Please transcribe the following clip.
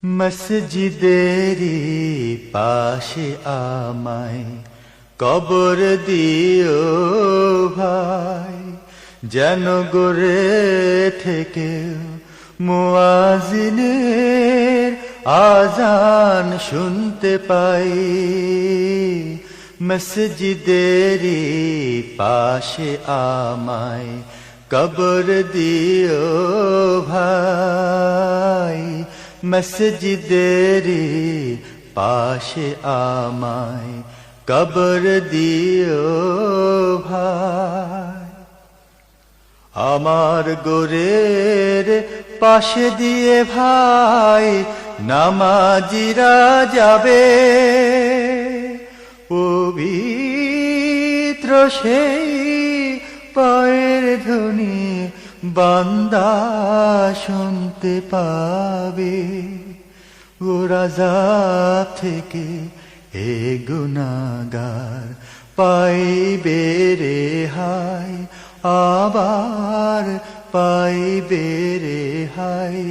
মসজিদেরি পাশে আমায় কবর দিও ভাই, যেন গড়ে থেকে মুয়াজ্জিনের আজান শুনতে পাই। মসজিদেরি পাশে আমায় কবর দিও ভাই, মসজিদেরি পাশে আমায় কবর দিও ভাই। আমার গোরের পাশে দিয়ে ভাই নামাজিরা যাবে, পবিত্র সেই পায়ের ধ্বনি বান্দা শুনতে পাবে। ও আযাব থেকে এ গুনাহগার পাইবে রেহাই, আবার পাইবে রেহাই।